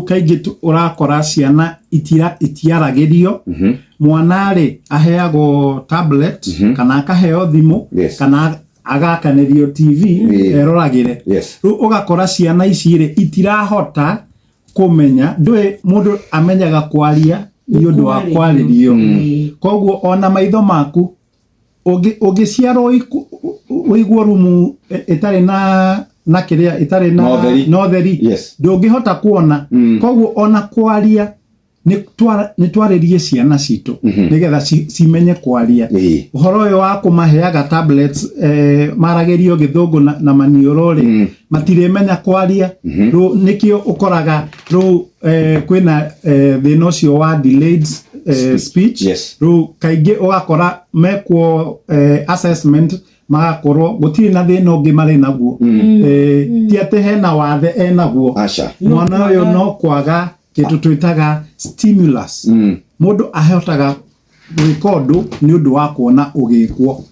Kaingĩ urakora ciana itiaragerio mwanare aheago tablet kana akaheo thimu kana agakanĩrio TV eroragire ugakora ciana ici itirahota kumenya ndwe mundu amenyaga kwaria ni undu wa kwaririo koguo ona maitho maku ugiciarwo uigwo rumu itari na kiria itari na theri ndungihota kuona koguo ona kwaria ni twaririe ciana citu nigetha cimenye kwaria uhoro uyu wa kumaheaga tablets maragerio githungu na manioro matiremenya kwaria nikio ukoraga kwina thina ucio wa delayed speech kaingi ugakora mekwo assessment magakorwo gutiri na thina ungi mari naguo ti ate hena wathe enaguo mwana uyu no kwaga kitu twitaga stimulus mundu ahotaga gwika undu ni undu wa kuona ugikwo